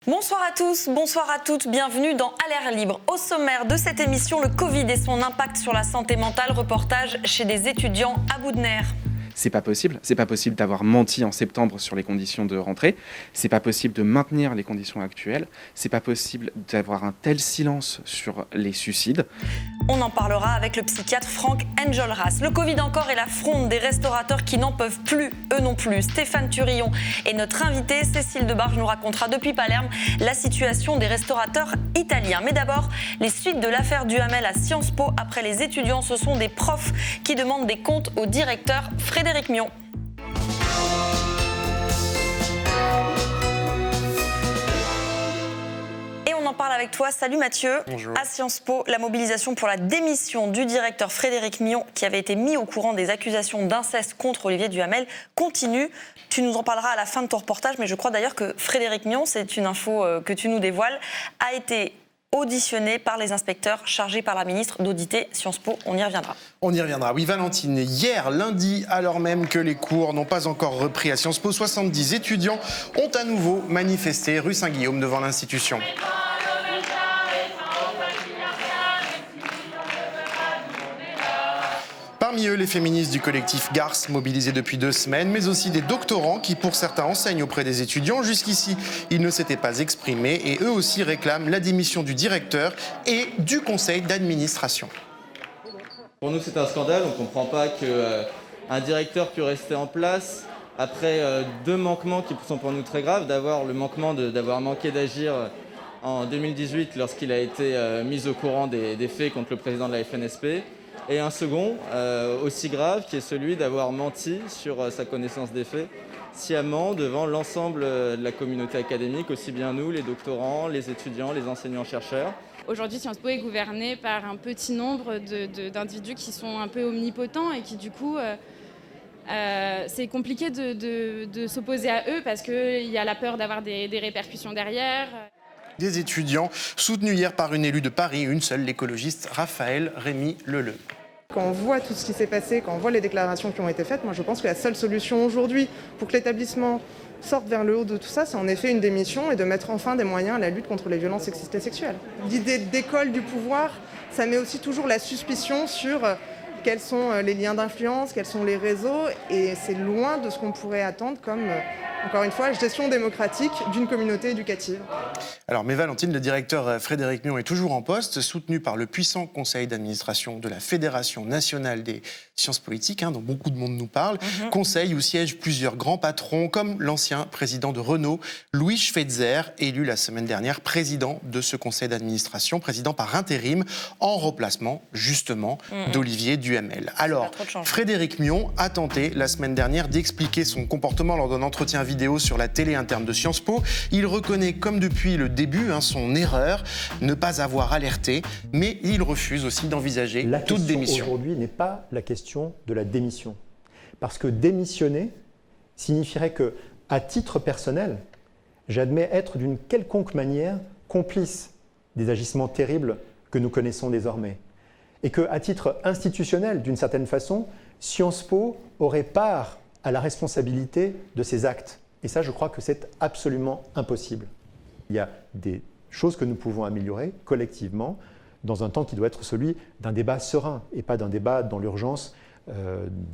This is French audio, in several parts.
Bonsoir à tous, bonsoir à toutes, bienvenue dans À l'air libre. Au sommaire de cette émission, le Covid et son impact sur la santé mentale, reportage chez des étudiants à bout de nerfs. C'est pas possible d'avoir menti en septembre sur les conditions de rentrée, c'est pas possible de maintenir les conditions actuelles, c'est pas possible d'avoir un tel silence sur les suicides. On en parlera avec le psychiatre Franck Enjolras. Le Covid encore et la fronde des restaurateurs qui n'en peuvent plus, eux non plus. Stéphane Thurillon et notre invitée Cécile Debarge nous racontera depuis Palerme la situation des restaurateurs italiens. Mais d'abord, les suites de l'affaire Duhamel à Sciences Po. Après les étudiants, ce sont des profs qui demandent des comptes au directeur Frédéric Mion. On en parle avec toi. Salut Mathieu. Bonjour. À Sciences Po, la mobilisation pour la démission du directeur Frédéric Mion, qui avait été mis au courant des accusations d'inceste contre Olivier Duhamel, continue. Tu nous en parleras à la fin de ton reportage, mais je crois d'ailleurs que Frédéric Mion, c'est une info que tu nous dévoiles, a été auditionné par les inspecteurs chargés par la ministre d'auditer Sciences Po. On y reviendra. On y reviendra. Oui, Valentine, hier, lundi, alors même que les cours n'ont pas encore repris à Sciences Po, 70 étudiants ont à nouveau manifesté rue Saint-Guillaume devant l'institution. Parmi eux, les féministes du collectif Garce, mobilisés depuis 2 semaines, mais aussi des doctorants qui, pour certains, enseignent auprès des étudiants. Jusqu'ici, ils ne s'étaient pas exprimés et eux aussi réclament la démission du directeur et du conseil d'administration. Pour nous, c'est un scandale. On ne comprend pas qu'un directeur puisse rester en place après 2 manquements qui sont pour nous très graves. D'abord, le manquement d'avoir manqué d'agir en 2018 lorsqu'il a été mis au courant des faits contre le président de la FNSP. Et un second, aussi grave, qui est celui d'avoir menti sur sa connaissance des faits, sciemment devant l'ensemble de la communauté académique, aussi bien nous, les doctorants, les étudiants, les enseignants-chercheurs. Aujourd'hui, Sciences Po est gouverné par un petit nombre d'individus qui sont un peu omnipotents et qui, du coup, c'est compliqué de s'opposer à eux parce qu'il y a la peur d'avoir des répercussions derrière. Des étudiants soutenus hier par une élue de Paris, une seule, l'écologiste Raphaël Rémy Leleu. Quand on voit tout ce qui s'est passé, quand on voit les déclarations qui ont été faites, moi je pense que la seule solution aujourd'hui pour que l'établissement sorte vers le haut de tout ça, c'est en effet une démission et de mettre enfin des moyens à la lutte contre les violences sexistes et sexuelles. L'idée d'école du pouvoir, ça met aussi toujours la suspicion sur quels sont les liens d'influence, quels sont les réseaux, et c'est loin de ce qu'on pourrait attendre comme, encore une fois, gestion démocratique d'une communauté éducative. Alors, mais Valentine, le directeur Frédéric Mion est toujours en poste, soutenu par le puissant conseil d'administration de la Fédération nationale des sciences politiques, dont beaucoup de monde nous parle. Conseil où siègent plusieurs grands patrons, comme l'ancien président de Renault, Louis Schweitzer, élu la semaine dernière président de ce conseil d'administration, président par intérim, en remplacement, justement, d'Olivier Duhamel. Alors, Frédéric Mion a tenté la semaine dernière d'expliquer son comportement lors d'un entretien vidéo sur la télé interne de Sciences Po. Il reconnaît, comme depuis le début, son erreur, ne pas avoir alerté, mais il refuse aussi d'envisager toute démission. Aujourd'hui n'est pas la question de la démission. Parce que démissionner signifierait que, à titre personnel, j'admets être d'une quelconque manière complice des agissements terribles que nous connaissons désormais. Et qu'à titre institutionnel, d'une certaine façon, Sciences Po aurait part à la responsabilité de ces actes. Et ça, je crois que c'est absolument impossible. Il y a des choses que nous pouvons améliorer collectivement dans un temps qui doit être celui d'un débat serein et pas d'un débat dans l'urgence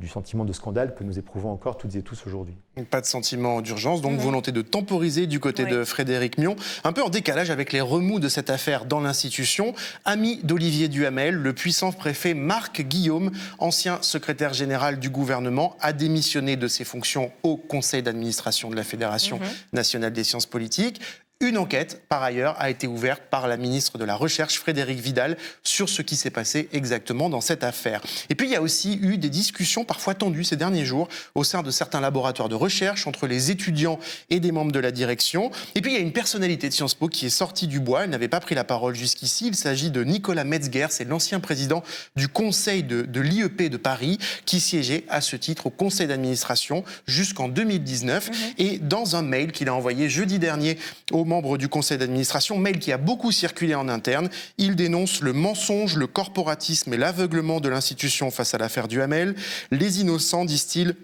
du sentiment de scandale que nous éprouvons encore toutes et tous aujourd'hui. Pas de sentiment d'urgence, donc volonté de temporiser du côté de Frédéric Mion, un peu en décalage avec les remous de cette affaire dans l'institution. Ami d'Olivier Duhamel, le puissant préfet Marc Guillaume, ancien secrétaire général du gouvernement, a démissionné de ses fonctions au conseil d'administration de la Fédération nationale des sciences politiques. Une enquête, par ailleurs, a été ouverte par la ministre de la Recherche, Frédérique Vidal, sur ce qui s'est passé exactement dans cette affaire. Et puis, il y a aussi eu des discussions parfois tendues ces derniers jours au sein de certains laboratoires de recherche entre les étudiants et des membres de la direction. Et puis, il y a une personnalité de Sciences Po qui est sortie du bois. Elle n'avait pas pris la parole jusqu'ici. Il s'agit de Nicolas Metzger. C'est l'ancien président du conseil de l'IEP de Paris qui siégeait à ce titre au conseil d'administration jusqu'en 2019. Et dans un mail qu'il a envoyé jeudi dernier aux membres du conseil d'administration, mail qui a beaucoup circulé en interne, il dénonce le mensonge, le corporatisme et l'aveuglement de l'institution face à l'affaire Duhamel. Les innocents, disent-ils,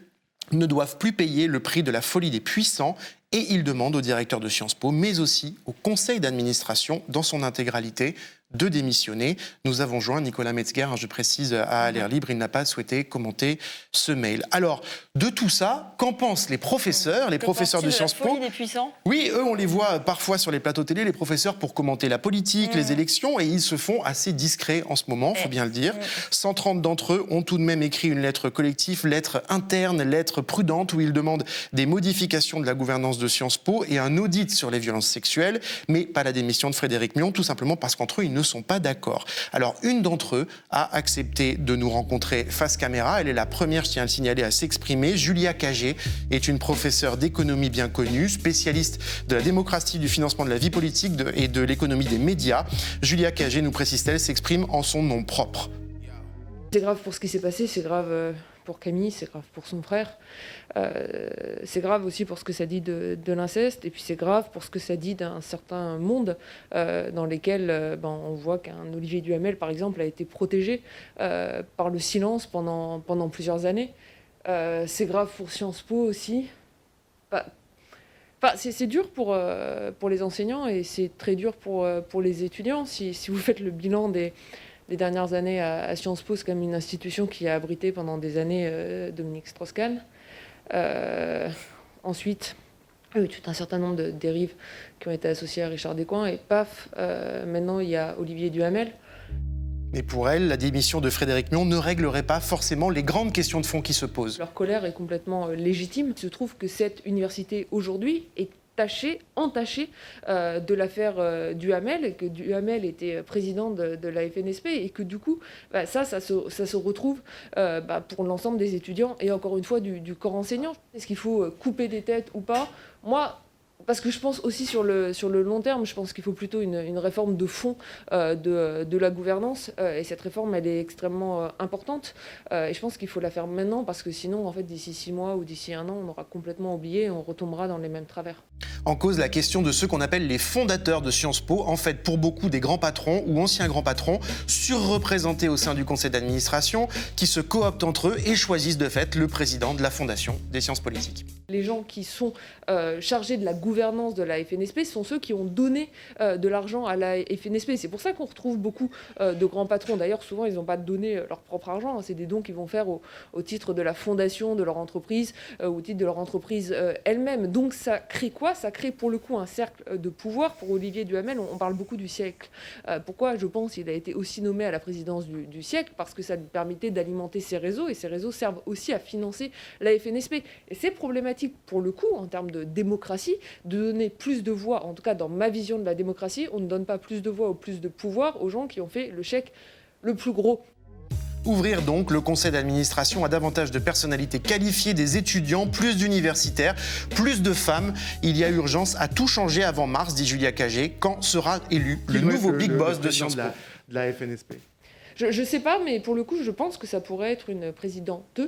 ne doivent plus payer le prix de la folie des puissants. Et il demande au directeur de Sciences Po, mais aussi au conseil d'administration dans son intégralité, de démissionner. Nous avons joint Nicolas Metzger, je précise, à L'air libre. Il n'a pas souhaité commenter ce mail. Alors, de tout ça, qu'en pensent les professeurs de Sciences Po? Des puissants. Oui, eux, on les voit parfois sur les plateaux télé, les professeurs, pour commenter la politique, les élections, et ils se font assez discrets en ce moment, faut bien le dire. 130 d'entre eux ont tout de même écrit une lettre collective, lettre interne, lettre prudente, où ils demandent des modifications de la gouvernance de Sciences Po et un audit sur les violences sexuelles, mais pas la démission de Frédéric Mion, tout simplement parce qu'entre eux, ils ne sont pas d'accord. Alors, une d'entre eux a accepté de nous rencontrer face caméra. Elle est la première, je tiens à le signaler, à s'exprimer. Julia Cagé est une professeure d'économie bien connue, spécialiste de la démocratie, du financement de la vie politique et de l'économie des médias. Julia Cagé, nous précise-t-elle, s'exprime en son nom propre. C'est grave pour ce qui s'est passé, c'est grave pour Camille, c'est grave pour son frère. C'est grave aussi pour ce que ça dit de l'inceste, et puis c'est grave pour ce que ça dit d'un certain monde dans lesquels on voit qu'un Olivier Duhamel, par exemple, a été protégé par le silence pendant plusieurs années. C'est grave pour Sciences Po aussi. C'est dur pour les enseignants et c'est très dur pour les étudiants. Si vous faites le bilan des dernières années à Sciences Po, c'est quand même une institution qui a abrité pendant des années Dominique Strauss-Kahn. Ensuite, il y a eu tout un certain nombre de dérives qui ont été associées à Richard Descoings. Et paf, maintenant il y a Olivier Duhamel. Mais pour elle, la démission de Frédéric Mion ne réglerait pas forcément les grandes questions de fond qui se posent. Leur colère est complètement légitime. Il se trouve que cette université, aujourd'hui, est entachée de l'affaire Duhamel, et que Duhamel était président de la FNSP, et que du coup, ça se retrouve pour l'ensemble des étudiants, et encore une fois du corps enseignant. Est-ce qu'il faut couper des têtes ou pas? Moi, parce que je pense aussi sur le long terme, je pense qu'il faut plutôt une réforme de fond de la gouvernance. Et cette réforme, elle est extrêmement importante. Et je pense qu'il faut la faire maintenant, parce que sinon, en fait, d'ici 6 mois ou d'ici 1 an, on aura complètement oublié et on retombera dans les mêmes travers. En cause, la question de ceux qu'on appelle les fondateurs de Sciences Po. En fait, pour beaucoup, des grands patrons ou anciens grands patrons surreprésentés au sein du conseil d'administration, qui se cooptent entre eux et choisissent de fait le président de la Fondation des sciences politiques. Les gens qui sont chargés de la gouvernance de la FNSP sont ceux qui ont donné de l'argent à la FNSP. C'est pour ça qu'on retrouve beaucoup de grands patrons. D'ailleurs, souvent, ils n'ont pas donné leur propre argent. C'est des dons qu'ils vont faire au titre de la fondation de leur entreprise, au titre de leur entreprise elle-même. Donc ça crée quoi? Ça crée pour le coup un cercle de pouvoir. Pour Olivier Duhamel, on parle beaucoup du siècle. Pourquoi, je pense, il a été aussi nommé à la présidence du siècle? Parce que ça lui permettait d'alimenter ses réseaux, et ces réseaux servent aussi à financer la FNSP. Et c'est problématique pour le coup, en termes de démocratie, de donner plus de voix, en tout cas dans ma vision de la démocratie, on ne donne pas plus de voix ou plus de pouvoir aux gens qui ont fait le chèque le plus gros. Ouvrir donc le conseil d'administration à davantage de personnalités qualifiées, des étudiants, plus d'universitaires, plus de femmes. Il y a urgence à tout changer avant mars, dit Julia Cagé. Quand sera élu le nouveau big boss de Sciences Po? De la FNSP. Je ne sais pas, mais pour le coup, je pense que ça pourrait être une présidente.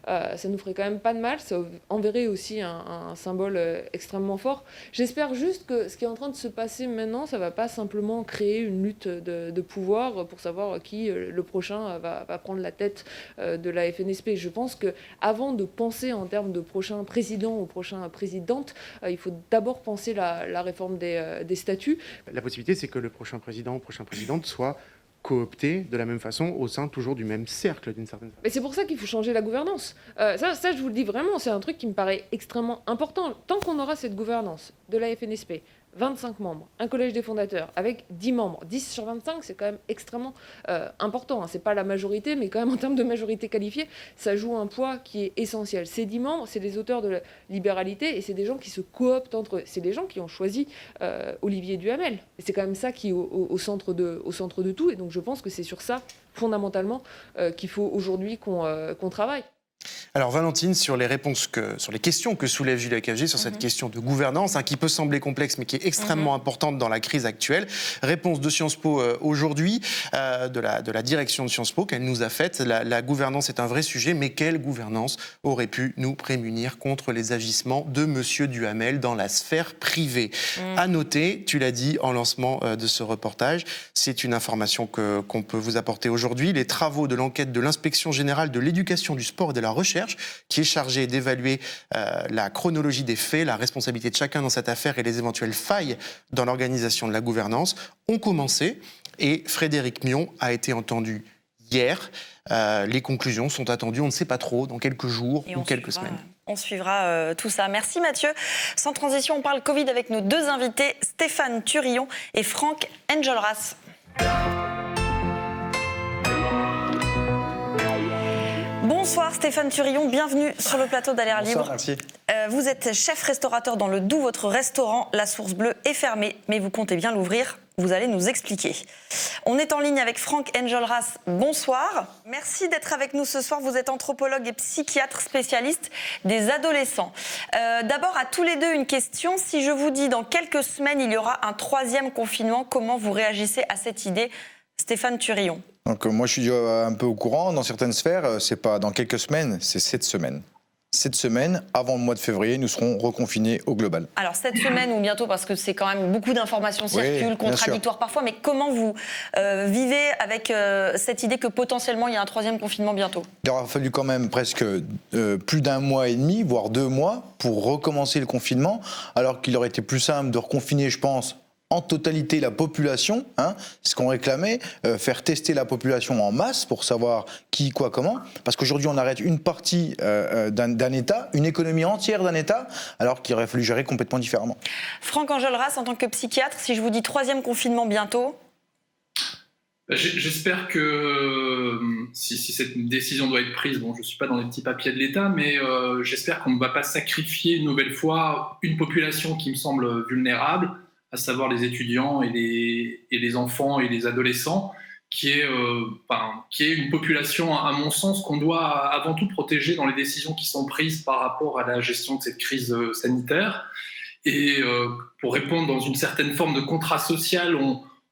Ça nous ferait quand même pas de mal. Ça enverrait aussi un symbole extrêmement fort. J'espère juste que ce qui est en train de se passer maintenant, ça ne va pas simplement créer une lutte de pouvoir pour savoir qui le prochain va prendre la tête de la FNSP. Je pense qu'avant de penser en termes de prochain président ou prochaine présidente, il faut d'abord penser la réforme des statuts. La possibilité, c'est que le prochain président ou prochaine présidente soit coopté de la même façon au sein toujours du même cercle d'une certaine façon. Mais c'est pour ça qu'il faut changer la gouvernance. Ça, je vous le dis vraiment, c'est un truc qui me paraît extrêmement important. Tant qu'on aura cette gouvernance de la FNSP, 25 membres, un collège des fondateurs avec 10 membres, 10 sur 25, c'est quand même extrêmement important. C'est pas la majorité, mais quand même en termes de majorité qualifiée, ça joue un poids qui est essentiel. Ces 10 membres, c'est les auteurs de la libéralité et c'est des gens qui se cooptent entre eux. C'est des gens qui ont choisi Olivier Duhamel. Et c'est quand même ça qui est au centre de tout. Et donc je pense que c'est sur ça, fondamentalement, qu'il faut aujourd'hui qu'on travaille. Alors Valentine, sur les questions que soulève Julia Cagé sur cette question de gouvernance, qui peut sembler complexe mais qui est extrêmement importante dans la crise actuelle. Réponse de Sciences Po aujourd'hui, de la direction de Sciences Po qu'elle nous a faite. La gouvernance est un vrai sujet, mais quelle gouvernance aurait pu nous prémunir contre les agissements de Monsieur Duhamel dans la sphère privée? À noter, tu l'as dit en lancement de ce reportage, c'est une information qu'on peut vous apporter aujourd'hui. Les travaux de l'enquête de l'Inspection générale de l'éducation, du sport et de la recherche, qui est chargée d'évaluer la chronologie des faits, la responsabilité de chacun dans cette affaire et les éventuelles failles dans l'organisation de la gouvernance, ont commencé. Et Frédéric Mion a été entendu hier. Les conclusions sont attendues, on ne sait pas trop, dans quelques jours ou quelques semaines. On suivra tout ça. Merci Mathieu. Sans transition, on parle Covid avec nos deux invités, Stéphane Thurillon et Franck Enjolras. Bonsoir Stéphane Thurillon, bienvenue sur le plateau d'Aller Libre. Merci. Vous êtes chef restaurateur dans le Doubs, votre restaurant La Source Bleue est fermé, mais vous comptez bien l'ouvrir. Vous allez nous expliquer. On est en ligne avec Franck Enjolras. Bonsoir. Merci d'être avec nous ce soir. Vous êtes anthropologue et psychiatre spécialiste des adolescents. D'abord, à tous les deux, une question. Si je vous dis dans quelques semaines, il y aura un 3e confinement, comment vous réagissez à cette idée, Stéphane Thurillon? Donc, moi, je suis un peu au courant. Dans certaines sphères, c'est pas dans quelques semaines, c'est cette semaine. Cette semaine, avant le mois de février, nous serons reconfinés au global. Alors cette semaine ou bientôt, parce que c'est quand même beaucoup d'informations circulent, contradictoires parfois, mais comment vous vivez avec cette idée que potentiellement il y a un 3e confinement bientôt? Il aura fallu quand même presque plus d'1 mois et demi, voire 2 mois, pour recommencer le confinement, alors qu'il aurait été plus simple de reconfiner, je pense, en totalité la population, ce qu'on réclamait, faire tester la population en masse pour savoir qui, quoi, comment, parce qu'aujourd'hui on arrête une partie d'un État, une économie entière d'un État, alors qu'il aurait fallu gérer complètement différemment. Franck Enjolras, en tant que psychiatre, si je vous dis 3e confinement bientôt? J'espère que si cette décision doit être prise, bon, je ne suis pas dans les petits papiers de l'État, mais j'espère qu'on ne va pas sacrifier une nouvelle fois une population qui me semble vulnérable, à savoir les étudiants et les enfants et les adolescents, qui est une population, à mon sens, qu'on doit avant tout protéger dans les décisions qui sont prises par rapport à la gestion de cette crise sanitaire. Et pour répondre dans une certaine forme de contrat social,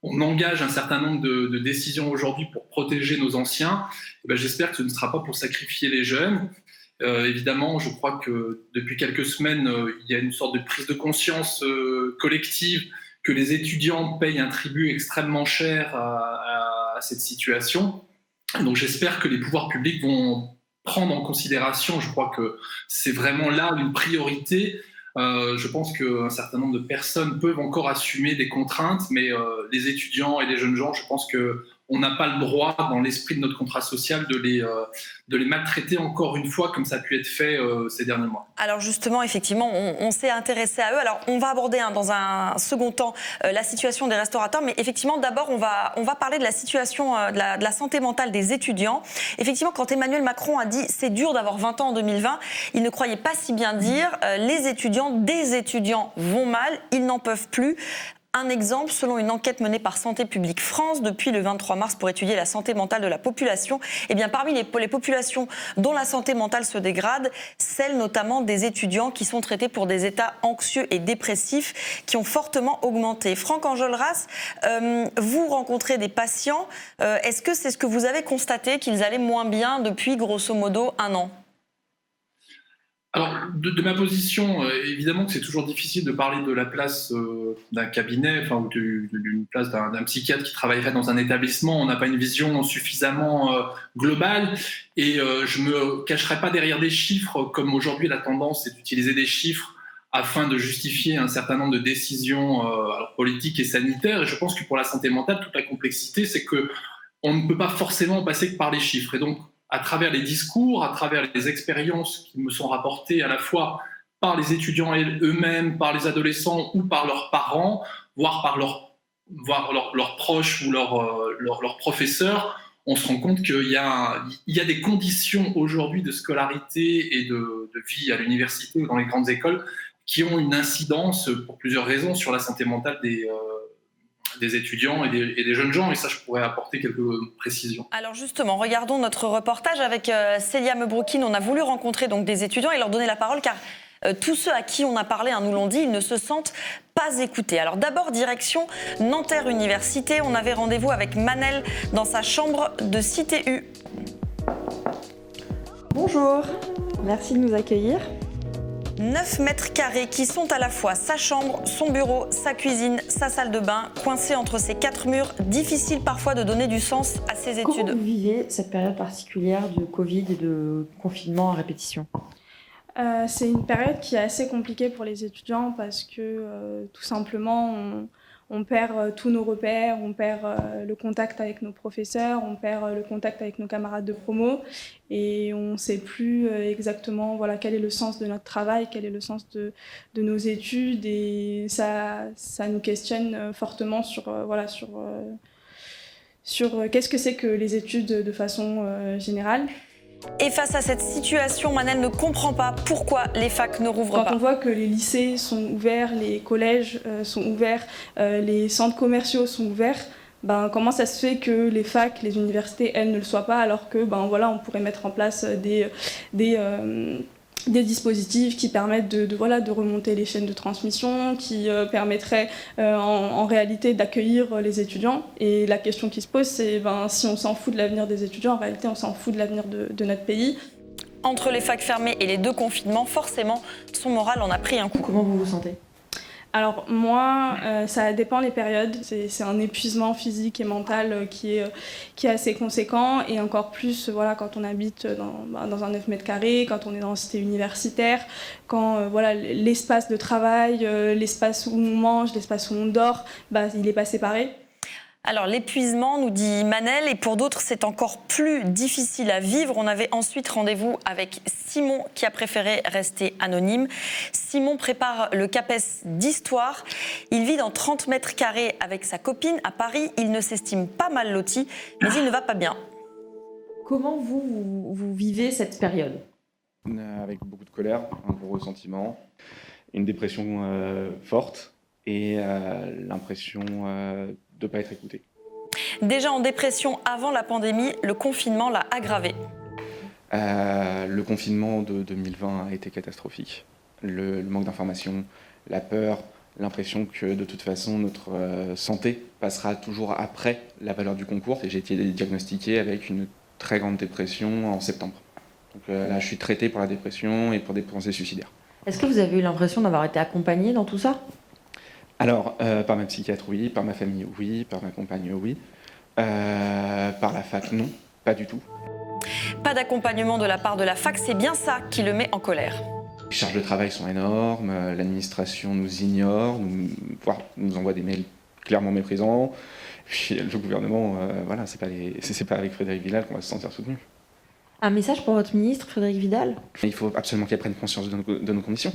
on engage un certain nombre de décisions aujourd'hui pour protéger nos anciens. Et ben, j'espère que ce ne sera pas pour sacrifier les jeunes. Évidemment, je crois que depuis quelques semaines, il y a une sorte de prise de conscience collective que les étudiants payent un tribut extrêmement cher à cette situation. Donc j'espère que les pouvoirs publics vont prendre en considération, je crois que c'est vraiment là une priorité. Je pense qu'un certain nombre de personnes peuvent encore assumer des contraintes, mais les étudiants et les jeunes gens, je pense qu'on n'a pas le droit, dans l'esprit de notre contrat social, de les maltraiter encore une fois, comme ça a pu être fait ces derniers mois. Alors justement, effectivement, on s'est intéressé à eux. Alors on va aborder dans un second temps la situation des restaurateurs, mais effectivement, d'abord, on va parler de la situation de la santé mentale des étudiants. Effectivement, quand Emmanuel Macron a dit « c'est dur d'avoir 20 ans en 2020 », il ne croyait pas si bien dire. Des étudiants vont mal, ils n'en peuvent plus. Un exemple, selon une enquête menée par Santé publique France depuis le 23 mars pour étudier la santé mentale de la population, eh bien, parmi les populations dont la santé mentale se dégrade, celle notamment des étudiants qui sont traités pour des états anxieux et dépressifs qui ont fortement augmenté. Franck Enjolras, vous rencontrez des patients. Est-ce que c'est ce que vous avez constaté, qu'ils allaient moins bien depuis grosso modo 1 an ? Alors, de ma position, évidemment que c'est toujours difficile de parler de la place d'un cabinet, enfin, ou d'une place d'un psychiatre qui travaillerait dans un établissement. On n'a pas une vision suffisamment globale et je ne me cacherai pas derrière des chiffres, comme aujourd'hui la tendance est d'utiliser des chiffres afin de justifier un certain nombre de décisions politiques et sanitaires. Et je pense que pour la santé mentale, toute la complexité, c'est qu'on ne peut pas forcément passer que par les chiffres. Et donc, à travers les discours, à travers les expériences qui me sont rapportées à la fois par les étudiants eux-mêmes, par les adolescents ou par leurs parents, voire par leurs proches ou leurs professeurs, on se rend compte qu'il y a des conditions aujourd'hui de scolarité et de vie à l'université ou dans les grandes écoles qui ont une incidence, pour plusieurs raisons, sur la santé mentale des étudiants et des jeunes gens, et ça, je pourrais apporter quelques précisions. Alors justement, regardons notre reportage avec Célia Mebroukine. On a voulu rencontrer donc des étudiants et leur donner la parole, car tous ceux à qui on a parlé nous l'ont dit, ils ne se sentent pas écoutés. Alors d'abord, direction Nanterre Université. On avait rendez-vous avec Manel dans sa chambre de Cité U. Bonjour, merci de nous accueillir. 9 mètres carrés qui sont à la fois sa chambre, son bureau, sa cuisine, sa salle de bain, coincés entre ces 4 murs, difficile parfois de donner du sens à ces études. Comment vous vivez cette période particulière de Covid et de confinement à répétition ? C'est une période qui est assez compliquée pour les étudiants parce que tout simplement on perd tous nos repères, on perd le contact avec nos professeurs, on perd le contact avec nos camarades de promo et on ne sait plus exactement quel est le sens de notre travail, quel est le sens de nos études et ça nous questionne fortement sur qu'est-ce que c'est que les études de façon générale. Et face à cette situation, Manel ne comprend pas pourquoi les facs ne rouvrent pas. Quand on voit que les lycées sont ouverts, les collèges sont ouverts, les centres commerciaux sont ouverts, comment ça se fait que les facs, les universités, elles ne le soient pas, alors que on pourrait mettre en place des dispositifs qui permettent de remonter les chaînes de transmission, qui permettraient en réalité d'accueillir les étudiants. Et la question qui se pose, c'est si on s'en fout de l'avenir des étudiants, en réalité on s'en fout de l'avenir de notre pays. Entre les facs fermées et les 2 confinements, forcément, son moral en a pris un coup. Comment vous vous sentez ? Alors moi, ça dépend des périodes. C'est un épuisement physique et mental qui est assez conséquent. Et encore plus quand on habite dans un 9 mètres carrés, quand on est dans une cité universitaire, quand l'espace de travail, l'espace où on mange, l'espace où on dort, il n'est pas séparé. Alors l'épuisement, nous dit Manel, et pour d'autres c'est encore plus difficile à vivre. On avait ensuite rendez-vous avec Simon qui a préféré rester anonyme. Simon prépare le CAPES d'histoire. Il vit dans 30 mètres carrés avec sa copine à Paris. Il ne s'estime pas mal loti, mais il ne va pas bien. Comment vous vivez cette période ? Avec beaucoup de colère, un gros ressentiment, une dépression forte et l'impression de ne pas être écouté. Déjà en dépression avant la pandémie, le confinement l'a aggravé. Le confinement de 2020 a été catastrophique. Le manque d'informations, la peur, l'impression que de toute façon notre santé passera toujours après la valeur du concours. Et j'ai été diagnostiqué avec une très grande dépression en septembre. Donc là, je suis traité pour la dépression et pour des pensées suicidaires. Est-ce que vous avez eu l'impression d'avoir été accompagné dans tout ça ? Alors, par ma psychiatre, oui. Par ma famille, oui. Par ma compagne, oui. Par la fac, non. Pas du tout. Pas d'accompagnement de la part de la fac, c'est bien ça qui le met en colère. Les charges de travail sont énormes, l'administration nous ignore, nous envoie des mails clairement méprisants. Puis le gouvernement, c'est pas avec Frédérique Vidal qu'on va se sentir soutenu. Un message pour votre ministre, Frédérique Vidal ? Il faut absolument qu'elle prenne conscience de nos conditions.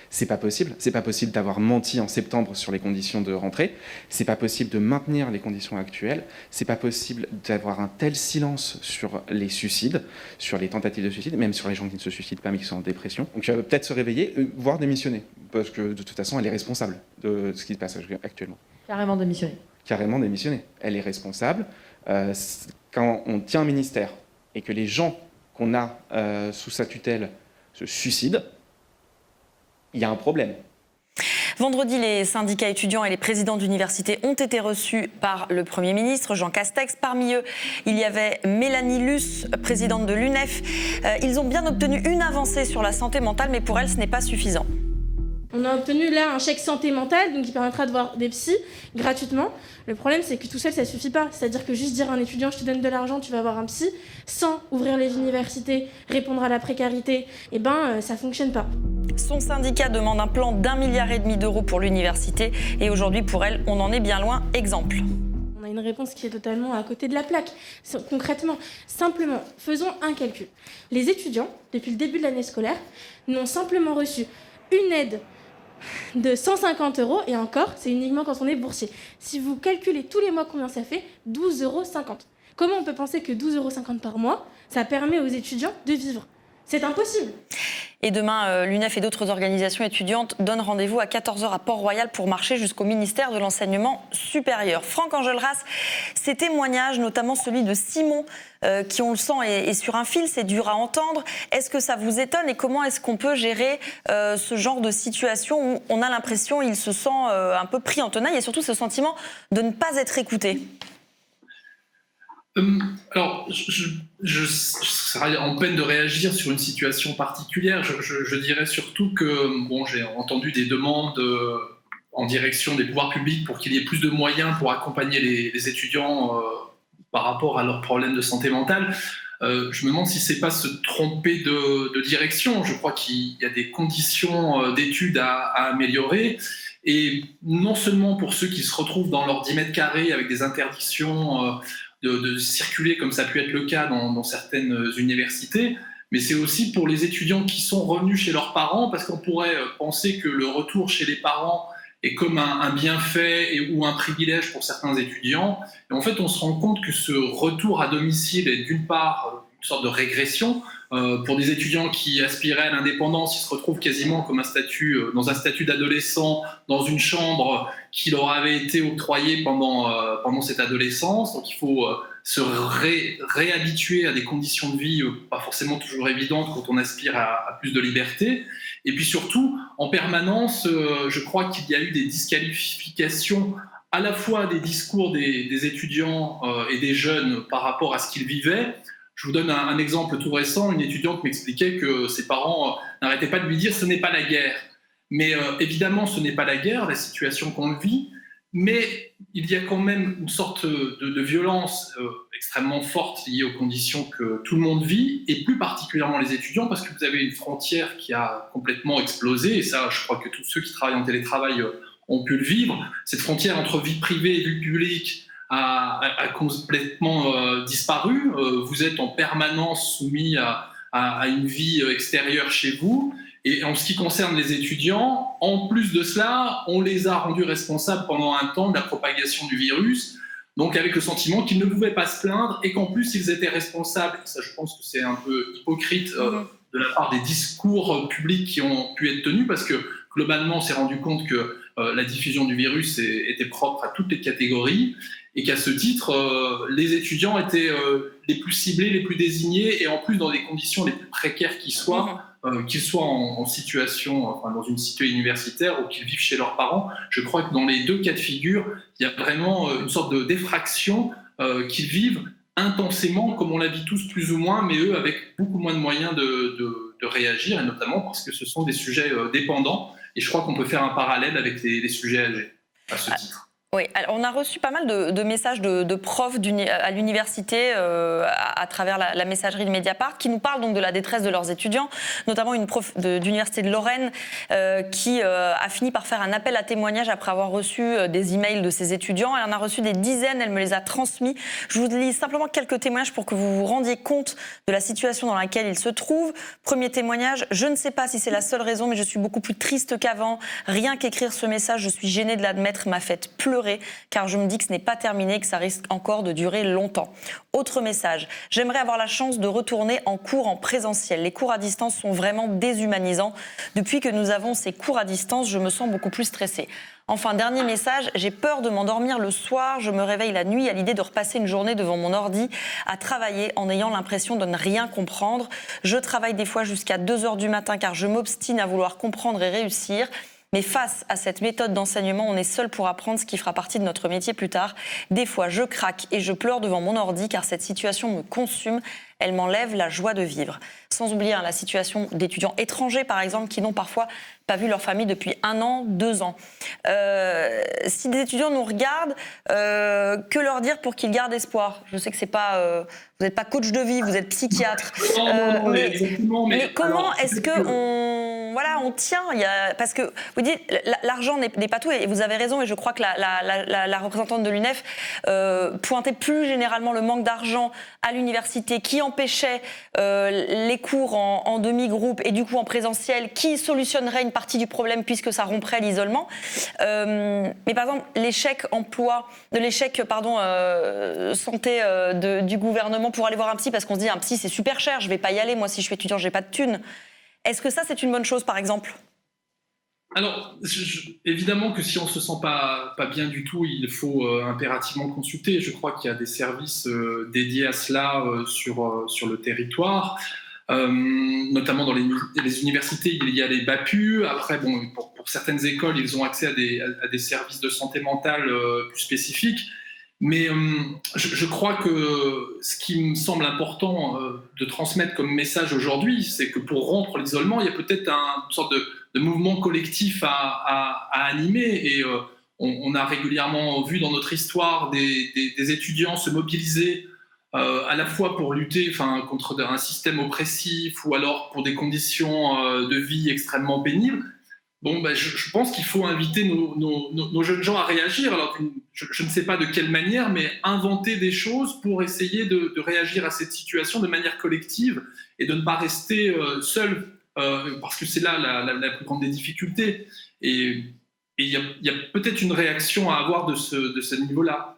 C'est pas possible d'avoir menti en septembre sur les conditions de rentrée, c'est pas possible de maintenir les conditions actuelles, c'est pas possible d'avoir un tel silence sur les suicides, sur les tentatives de suicide, même sur les gens qui ne se suicident pas mais qui sont en dépression. Donc peut-être se réveiller, voire démissionner, parce que de toute façon elle est responsable de ce qui se passe actuellement. Carrément démissionner. Carrément démissionner. Elle est responsable. Quand on tient un ministère et que les gens qu'on a sous sa tutelle se suicident, il y a un problème. Vendredi, les syndicats étudiants et les présidents d'université ont été reçus par le Premier ministre, Jean Castex. Parmi eux, il y avait Mélanie Luce, présidente de l'UNEF. Ils ont bien obtenu une avancée sur la santé mentale, mais pour elle, ce n'est pas suffisant. On a obtenu là un chèque santé mentale, donc qui permettra de voir des psys gratuitement. Le problème, c'est que tout seul, ça suffit pas. C'est-à-dire que juste dire à un étudiant, je te donne de l'argent, tu vas voir un psy, sans ouvrir les universités, répondre à la précarité, ça fonctionne pas. Son syndicat demande un plan d'1,5 milliard d'euros pour l'université. Et aujourd'hui, pour elle, on en est bien loin. Exemple. On a une réponse qui est totalement à côté de la plaque. Concrètement, simplement, faisons un calcul. Les étudiants, depuis le début de l'année scolaire, n'ont simplement reçu une aide de 150 € et encore, c'est uniquement quand on est boursier. Si vous calculez tous les mois combien ça fait, 12,50 €. Comment on peut penser que 12,50 € par mois, ça permet aux étudiants de vivre ? C'est impossible. Et demain, l'UNEF et d'autres organisations étudiantes donnent rendez-vous à 14 h à Port-Royal pour marcher jusqu'au ministère de l'Enseignement supérieur. Franck Enjolras, ces témoignages, notamment celui de Simon, qui, on le sent, est sur un fil, c'est dur à entendre. Est-ce que ça vous étonne et comment est-ce qu'on peut gérer ce genre de situation où on a l'impression qu'il se sent un peu pris en tenaille et surtout ce sentiment de ne pas être écouté ? Alors, je serais en peine de réagir sur une situation particulière. Je dirais surtout que j'ai entendu des demandes en direction des pouvoirs publics pour qu'il y ait plus de moyens pour accompagner les étudiants par rapport à leurs problèmes de santé mentale. Je me demande si c'est pas se tromper de direction. Je crois qu'il y a des conditions d'études à améliorer. Et non seulement pour ceux qui se retrouvent dans leurs 10 mètres carrés avec des interdictions de circuler, comme ça a pu être le cas dans certaines universités, mais c'est aussi pour les étudiants qui sont revenus chez leurs parents, parce qu'on pourrait penser que le retour chez les parents est comme un bienfait ou un privilège pour certains étudiants. Et en fait, on se rend compte que ce retour à domicile est d'une part une sorte de régression. Pour des étudiants qui aspiraient à l'indépendance, ils se retrouvent quasiment comme dans un statut d'adolescent, dans une chambre qui leur avait été octroyée pendant cette adolescence. Donc il faut se réhabituer à des conditions de vie pas forcément toujours évidentes quand on aspire à plus de liberté. Et puis surtout, en permanence, je crois qu'il y a eu des disqualifications à la fois des discours des étudiants et des jeunes par rapport à ce qu'ils vivaient. Je vous donne un exemple tout récent. Une étudiante m'expliquait que ses parents n'arrêtaient pas de lui dire « ce n'est pas la guerre ». Mais évidemment, ce n'est pas la guerre, la situation qu'on vit, mais il y a quand même une sorte de violence extrêmement forte liée aux conditions que tout le monde vit, et plus particulièrement les étudiants, parce que vous avez une frontière qui a complètement explosé, et ça, je crois que tous ceux qui travaillent en télétravail ont pu le vivre. Cette frontière entre vie privée et vie publique a complètement disparu. Vous êtes en permanence soumis à une vie extérieure chez vous. Et en ce qui concerne les étudiants, en plus de cela, on les a rendus responsables pendant un temps de la propagation du virus, donc avec le sentiment qu'ils ne pouvaient pas se plaindre et qu'en plus ils étaient responsables. Et ça, je pense que c'est un peu hypocrite de la part des discours publics qui ont pu être tenus, parce que globalement, on s'est rendu compte que la diffusion du virus était propre à toutes les catégories, et qu'à ce titre, les étudiants étaient les plus ciblés, les plus désignés, et en plus dans des conditions les plus précaires qu'ils soient en situation, dans une situation universitaire ou qu'ils vivent chez leurs parents. Je crois que dans les deux cas de figure, il y a vraiment une sorte de défraction qu'ils vivent intensément, comme on la vit tous plus ou moins, mais eux avec beaucoup moins de moyens de réagir, et notamment parce que ce sont des sujets dépendants. Et je crois qu'on peut faire un parallèle avec les sujets âgés à ce titre. Oui, alors on a reçu pas mal de messages de profs à l'université à travers la messagerie de Mediapart qui nous parlent donc de la détresse de leurs étudiants, notamment une prof d'université de Lorraine qui a fini par faire un appel à témoignage après avoir reçu des emails de ses étudiants. Elle en a reçu des dizaines, elle me les a transmis. Je vous lis simplement quelques témoignages pour que vous vous rendiez compte de la situation dans laquelle ils se trouvent. Premier témoignage: je ne sais pas si c'est la seule raison, mais je suis beaucoup plus triste qu'avant. Rien qu'écrire ce message, je suis gênée de l'admettre, m'a fait pleurer, car je me dis que ce n'est pas terminé, que ça risque encore de durer longtemps. Autre message: j'aimerais avoir la chance de retourner en cours en présentiel. Les cours à distance sont vraiment déshumanisants. Depuis que nous avons ces cours à distance, je me sens beaucoup plus stressée. Enfin, dernier message: j'ai peur de m'endormir le soir, je me réveille la nuit à l'idée de repasser une journée devant mon ordi à travailler en ayant l'impression de ne rien comprendre. Je travaille des fois jusqu'à 2h du matin car je m'obstine à vouloir comprendre et réussir. Mais face à cette méthode d'enseignement, on est seul pour apprendre ce qui fera partie de notre métier plus tard. Des fois, je craque et je pleure devant mon ordi car cette situation me consume. Elle m'enlève la joie de vivre. Sans oublier la situation d'étudiants étrangers, par exemple, qui n'ont parfois pas vu leur famille depuis 1 an, 2 ans. Si des étudiants nous regardent, que leur dire pour qu'ils gardent espoir? Je sais que c'est pas, vous n'êtes pas coach de vie, vous êtes psychiatre. Mais comment est-ce qu'on tient? Parce que vous dites l'argent n'est pas tout, et vous avez raison, et je crois que la représentante de l'UNEF pointait plus généralement le manque d'argent à l'université qui empêchait les cours en demi-groupe et du coup en présentiel, qui solutionnerait une partie du problème puisque ça romprait l'isolement. Mais par exemple, l'échec santé du gouvernement pour aller voir un psy, parce qu'on se dit un psy c'est super cher, je vais pas y aller, moi si je suis étudiant j'ai pas de thunes. Est-ce que ça c'est une bonne chose par exemple? Alors, évidemment que si on ne se sent pas bien du tout, il faut impérativement consulter. Je crois qu'il y a des services dédiés à cela sur le territoire. Notamment dans les universités, il y a les BAPU. Après, pour certaines écoles, ils ont accès à des services de santé mentale plus spécifiques. Mais je crois que ce qui me semble important de transmettre comme message aujourd'hui, c'est que pour rompre l'isolement, il y a peut-être une sorte de mouvement collectif à animer. Et on a régulièrement vu dans notre histoire des étudiants se mobiliser à la fois pour lutter contre un système oppressif ou alors pour des conditions de vie extrêmement pénibles. Je pense qu'il faut inviter nos jeunes gens à réagir. Alors, je ne sais pas de quelle manière, mais inventer des choses pour essayer de réagir à cette situation de manière collective et de ne pas rester seul, parce que c'est là la plus grande des difficultés. Et il y a peut-être une réaction à avoir de ce niveau-là.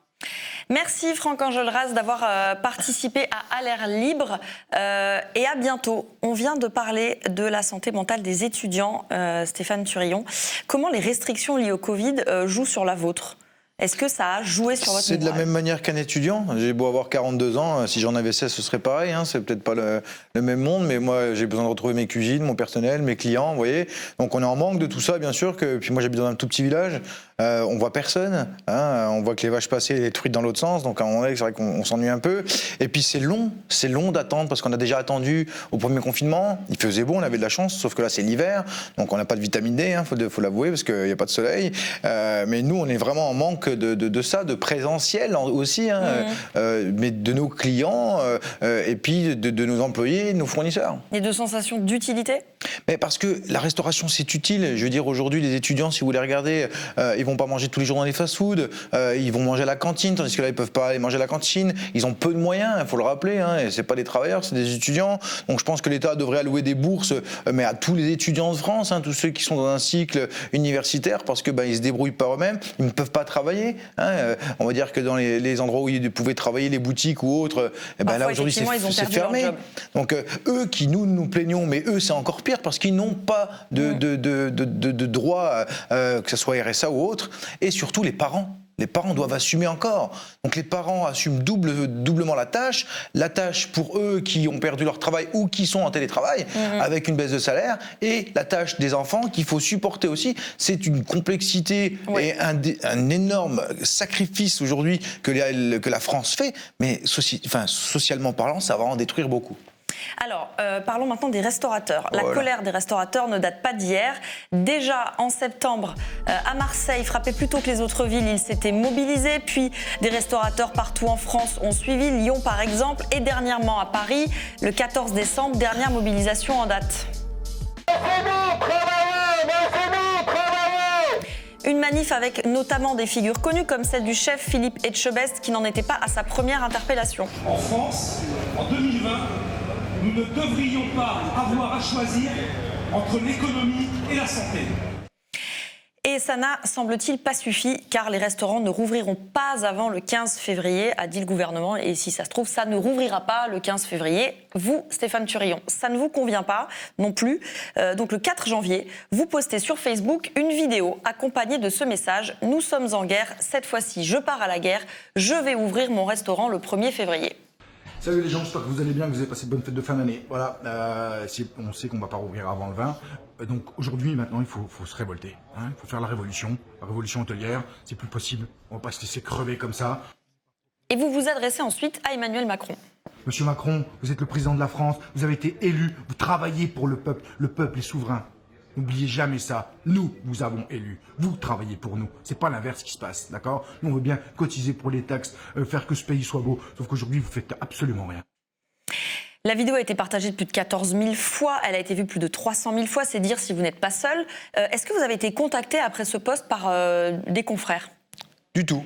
Merci Franck Enjolras d'avoir participé à l'air libre et à bientôt. On vient de parler de la santé mentale des étudiants, Stéphane Turillon. Comment les restrictions liées au Covid jouent sur la vôtre ? Est-ce que ça a joué sur votre C'est de la moral ? même manière qu'un étudiant. J'ai beau avoir 42 ans, si j'en avais 16, ce serait pareil. C'est peut-être pas le même monde, mais moi, j'ai besoin de retrouver mes cuisines, mon personnel, mes clients, vous voyez. Donc, on est en manque de tout ça, bien sûr. Puis moi, j'habite dans un tout petit village. On voit personne. On voit que les vaches passaient et les truites dans l'autre sens. Donc, à un moment donné, c'est vrai qu'on s'ennuie un peu. Et puis, c'est long d'attendre parce qu'on a déjà attendu au premier confinement. Il faisait beau, on avait de la chance, sauf que là, c'est l'hiver. Donc, on n'a pas de vitamine D, faut l'avouer, parce qu'il n'y a pas de soleil. Mais nous, on est vraiment en manque de ça, de présentiel aussi, mais de nos clients et puis de nos employés, de nos fournisseurs. Et de sensations d'utilité ? Mais parce que la restauration, c'est utile. Je veux dire, aujourd'hui, les étudiants, si vous les regardez, ils vont pas manger tous les jours dans les fast-foods, ils vont manger à la cantine, tandis que là, ils peuvent pas aller manger à la cantine. Ils ont peu de moyens, il faut le rappeler. Et c'est pas des travailleurs, c'est des étudiants. Donc, je pense que l'État devrait allouer des bourses, mais à tous les étudiants de France, tous ceux qui sont dans un cycle universitaire, parce que ils se débrouillent par eux-mêmes, ils ne peuvent pas travailler. On va dire que dans les endroits où ils pouvaient travailler, les boutiques ou autres, là aujourd'hui c'est fermé. Donc eux qui nous plaignons, mais eux c'est encore pire parce qu'ils n'ont pas de droit, que ce soit RSA ou autre, et surtout les parents. Les parents doivent assumer encore. Donc les parents assument doublement la tâche pour eux qui ont perdu leur travail ou qui sont en télétravail avec une baisse de salaire, et la tâche des enfants qu'il faut supporter aussi. C'est une complexité et un énorme sacrifice aujourd'hui que la France fait, mais socialement parlant, ça va en détruire beaucoup. Alors, parlons maintenant des restaurateurs. La colère des restaurateurs ne date pas d'hier. Déjà, en septembre, à Marseille, frappé plus tôt que les autres villes, ils s'étaient mobilisés. Puis, des restaurateurs partout en France ont suivi, Lyon par exemple, et dernièrement à Paris, le 14 décembre, dernière mobilisation en date. Une manif avec notamment des figures connues comme celle du chef Philippe Etchebest qui n'en était pas à sa première interpellation. En France, en 2020, nous ne devrions pas avoir à choisir entre l'économie et la santé. Et ça n'a, semble-t-il, pas suffi, car les restaurants ne rouvriront pas avant le 15 février, a dit le gouvernement. Et si ça se trouve, ça ne rouvrira pas le 15 février. Vous, Stéphane Turillon, ça ne vous convient pas non plus. Donc le 4 janvier, vous postez sur Facebook une vidéo accompagnée de ce message. « Nous sommes en guerre, cette fois-ci je pars à la guerre, je vais ouvrir mon restaurant le 1er février ». Salut les gens, j'espère que vous allez bien, que vous avez passé de bonnes fêtes de fin d'année. Voilà, on sait qu'on ne va pas rouvrir avant le 20. Donc aujourd'hui, maintenant, il faut se révolter. Il faut faire la révolution hôtelière. C'est plus possible. On ne va pas se laisser crever comme ça. Et vous vous adressez ensuite à Emmanuel Macron. Monsieur Macron, vous êtes le président de la France. Vous avez été élu. Vous travaillez pour le peuple. Le peuple est souverain. N'oubliez jamais ça. Nous, vous avons élu. Vous travaillez pour nous. C'est pas l'inverse qui se passe, d'accord? Nous, on veut bien cotiser pour les taxes, faire que ce pays soit beau. Sauf qu'aujourd'hui, vous faites absolument rien. La vidéo a été partagée de plus de 14 000 fois. Elle a été vue plus de 300 000 fois. C'est dire si vous n'êtes pas seul. Est-ce que vous avez été contacté après ce post par des confrères? Du tout.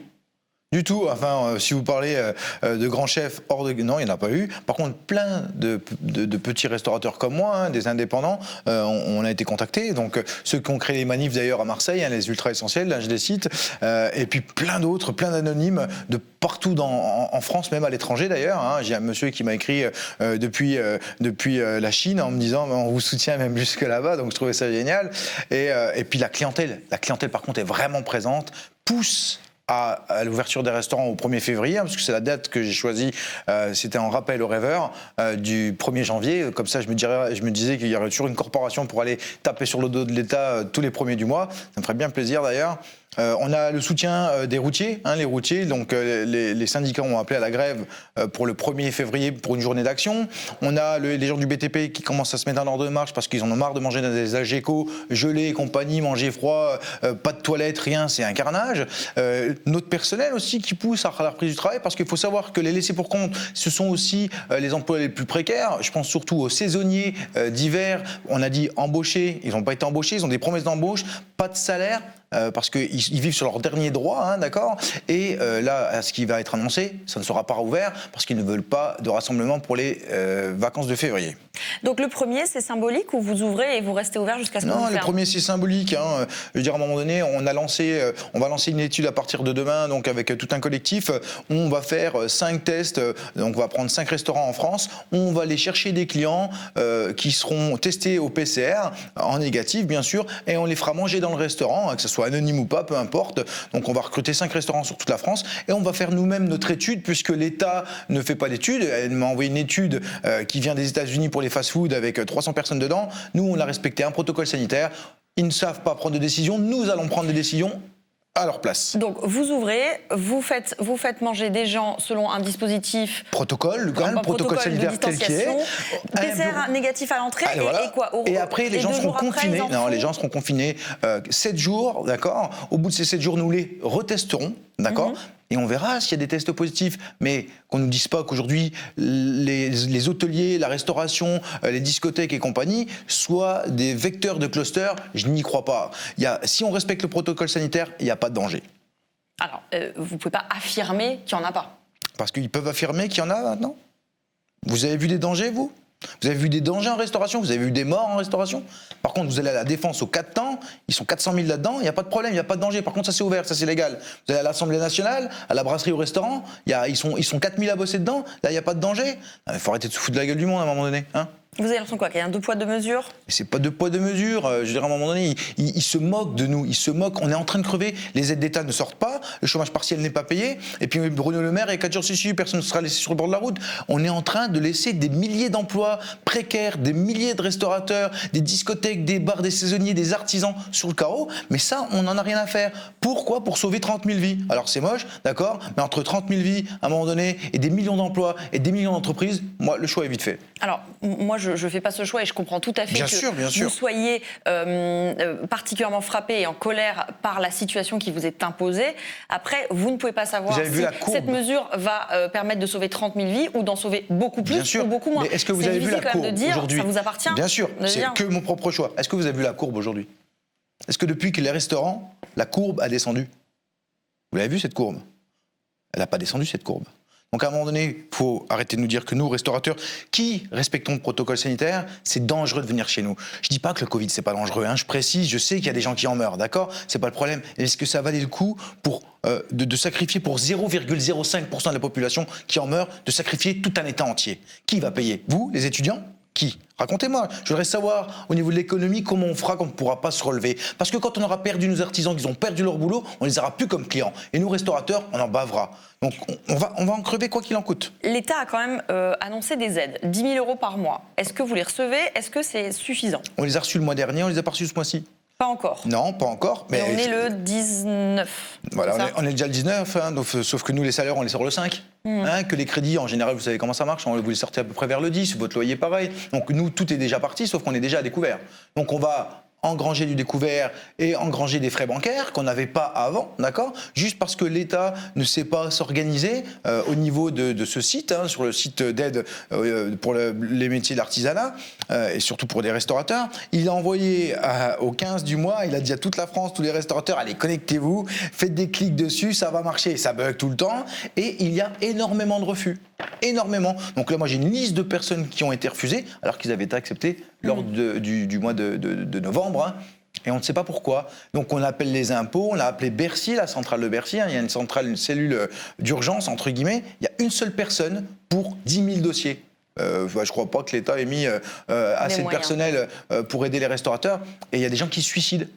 Du tout. Enfin, si vous parlez de grands chefs hors de... Non, il n'y en a pas eu. Par contre, plein de petits restaurateurs comme moi, des indépendants, on a été contactés. Donc, ceux qui ont créé les manifs d'ailleurs à Marseille, les ultra essentiels, là je les cite, et puis plein d'autres, plein d'anonymes de partout en France, même à l'étranger d'ailleurs. J'ai un monsieur qui m'a écrit depuis la Chine en me disant on vous soutient même jusque là-bas, donc je trouvais ça génial. Et puis la clientèle par contre est vraiment présente, pousse à l'ouverture des restaurants au 1er février, parce que c'est la date que j'ai choisie, c'était en rappel aux rêveurs du 1er janvier. Comme ça, je me disais qu'il y aurait toujours une corporation pour aller taper sur le dos de l'État tous les premiers du mois. Ça me ferait bien plaisir d'ailleurs. On a le soutien des routiers, les routiers. Donc les syndicats ont appelé à la grève pour le 1er février pour une journée d'action. On a les gens du BTP qui commencent à se mettre en ordre de marche parce qu'ils en ont marre de manger dans des Algeco, gelés et compagnie, manger froid, pas de toilette, rien, c'est un carnage. Notre personnel aussi qui pousse à la reprise du travail parce qu'il faut savoir que les laissés pour compte, ce sont aussi les emplois les plus précaires. Je pense surtout aux saisonniers d'hiver. On a dit embauchés, ils n'ont pas été embauchés, ils ont des promesses d'embauche, pas de salaire. Parce qu'ils vivent sur leurs derniers droits, d'accord. Et là, ce qui va être annoncé, ça ne sera pas rouvert parce qu'ils ne veulent pas de rassemblement pour les vacances de février. Donc le premier, c'est symbolique ou vous ouvrez et vous restez ouvert jusqu'à ce qu'on vous ferme ? Non, le premier, c'est symbolique. Je veux dire, à un moment donné, on va lancer une étude à partir de demain, donc avec tout un collectif. On va faire 5 tests, donc on va prendre 5 restaurants en France. On va aller chercher des clients qui seront testés au PCR, en négatif, bien sûr, et on les fera manger dans le restaurant, que ce soit anonyme ou pas, peu importe. Donc on va recruter 5 restaurants sur toute la France et on va faire nous-mêmes notre étude puisque l'État ne fait pas d'étude. Elle m'a envoyé une étude qui vient des États-Unis pour les fast-food avec 300 personnes dedans. Nous, on a respecté un protocole sanitaire. Ils ne savent pas prendre de décision. Nous allons prendre des décisions à leur place. Donc vous ouvrez, vous faites manger des gens selon un dispositif... Protocole sanitaire tel qu'il est. PCR négatif à l'entrée et quoi et après, les gens seront confinés. Les gens seront confinés 7 jours, d'accord. Au bout de ces 7 jours, nous les retesterons, d'accord. Et on verra s'il y a des tests positifs. Mais qu'on ne nous dise pas qu'aujourd'hui, les hôteliers, la restauration, les discothèques et compagnie soient des vecteurs de clusters, je n'y crois pas. Si on respecte le protocole sanitaire, il n'y a pas de danger. Alors, vous ne pouvez pas affirmer qu'il n'y en a pas. Parce qu'ils peuvent affirmer qu'il y en a maintenant. Vous avez vu des dangers, vous ? Vous avez vu des dangers en restauration ? Vous avez vu des morts en restauration ? Par contre, vous allez à la Défense au 4 temps, ils sont 400 000 là-dedans, il n'y a pas de problème, il n'y a pas de danger. Par contre, ça c'est ouvert, ça c'est légal. Vous allez à l'Assemblée nationale, à la brasserie, au restaurant, ils sont 4 000 à bosser dedans, là il n'y a pas de danger. Il faut arrêter de se foutre de la gueule du monde à un moment donné. Vous avez l'impression quoi, qu'il y a un 2 poids 2 mesures ? Mais c'est pas 2 poids 2 mesures. Je dirais à un moment donné, ils se moquent de nous. Ils se moquent. On est en train de crever. Les aides d'État ne sortent pas. Le chômage partiel n'est pas payé. Et puis Bruno Le Maire, il y a 4 jours si personne ne sera laissé sur le bord de la route. On est en train de laisser des milliers d'emplois précaires, des milliers de restaurateurs, des discothèques, des bars, des saisonniers, des artisans sur le carreau. Mais ça, on n'en a rien à faire. Pourquoi ? Pour sauver 30 000 vies. Alors c'est moche, d'accord. Mais entre 30 000 vies, à un moment donné, et des millions d'emplois et des millions d'entreprises, moi, le choix est vite fait. Alors, moi, je ne fais pas ce choix et je comprends tout à fait que vous soyez particulièrement frappé et en colère par la situation qui vous est imposée. Après, vous ne pouvez pas savoir si cette mesure va permettre de sauver 30 000 vies ou d'en sauver beaucoup plus ou beaucoup moins. Mais est-ce que vous avez vu la courbe aujourd'hui ? Ça vous appartient. Bien sûr, c'est que mon propre choix. Est-ce que vous avez vu la courbe aujourd'hui ? Est-ce que depuis que les restaurants, la courbe a descendu ? Vous l'avez vu cette courbe ? Elle n'a pas descendu cette courbe. Donc à un moment donné, il faut arrêter de nous dire que nous, restaurateurs, qui respectons le protocole sanitaire, c'est dangereux de venir chez nous. Je dis pas que le Covid, c'est pas dangereux, je précise, je sais qu'il y a des gens qui en meurent, d'accord ? C'est pas le problème. Est-ce que ça valait le coup de sacrifier pour 0,05% de la population qui en meurt, de sacrifier tout un État entier ? Qui va payer ? Vous, les étudiants ? Qui ? Racontez-moi. Je voudrais savoir, au niveau de l'économie, comment on fera quand on ne pourra pas se relever. Parce que quand on aura perdu nos artisans, qu'ils ont perdu leur boulot, on ne les aura plus comme clients. Et nous, restaurateurs, on en bavera. Donc, on va en crever quoi qu'il en coûte. L'État a quand même annoncé des aides, 10 000 euros par mois. Est-ce que vous les recevez ? Est-ce que c'est suffisant ? On les a reçus le mois dernier, on les a pas reçus ce mois-ci. Pas encore. Non, pas encore. Mais on est le 19. Voilà, on est déjà le 19, donc, sauf que nous, les salaires, on les sort le 5. Que les crédits, en général, vous savez comment ça marche, vous les sortez à peu près vers le 10, votre loyer pareil. Donc nous, tout est déjà parti, sauf qu'on est déjà à découvert. Donc on va engranger du découvert et engranger des frais bancaires qu'on n'avait pas avant, d'accord ? Juste parce que l'État ne sait pas s'organiser au niveau de ce site, sur le site d'aide pour les métiers d'artisanat et surtout pour des restaurateurs. Il a envoyé au 15 du mois, il a dit à toute la France, tous les restaurateurs, allez, connectez-vous, faites des clics dessus, ça va marcher. Ça bug tout le temps et il y a énormément de refus. Énormément. Donc là, moi, j'ai une liste de personnes qui ont été refusées alors qu'ils avaient été acceptés lors du mois de novembre. Et on ne sait pas pourquoi. Donc on appelle les impôts, on a appelé Bercy, la centrale de Bercy. Il y a une cellule d'urgence, entre guillemets. Il y a une seule personne pour 10 000 dossiers. Je ne crois pas que l'État ait mis assez de personnel pour aider les restaurateurs. Et il y a des gens qui se suicident.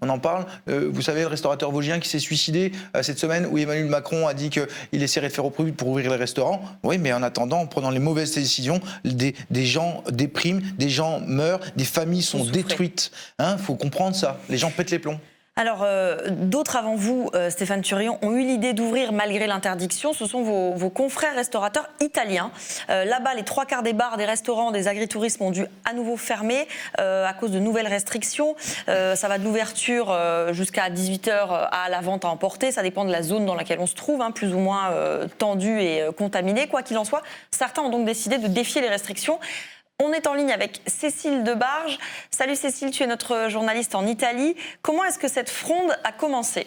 On en parle. Vous savez, le restaurateur vosgien qui s'est suicidé cette semaine où Emmanuel Macron a dit qu'il essaierait de faire au plus vite pour ouvrir les restaurants. Oui, mais en attendant, en prenant les mauvaises décisions, des gens dépriment, des gens meurent, des familles sont détruites. Faut comprendre ça. Les gens pètent les plombs. Alors, d'autres avant vous, Stéphane Thurion, ont eu l'idée d'ouvrir malgré l'interdiction. Ce sont vos confrères restaurateurs italiens. Là-bas, les 3/4 des bars, des restaurants, des agritourismes ont dû à nouveau fermer à cause de nouvelles restrictions. Ça va de l'ouverture jusqu'à 18h à la vente à emporter. Ça dépend de la zone dans laquelle on se trouve, plus ou moins tendue et contaminée. Quoi qu'il en soit, certains ont donc décidé de défier les restrictions. On est en ligne avec Cécile Debarge. Salut Cécile, tu es notre journaliste en Italie. Comment est-ce que cette fronde a commencé ?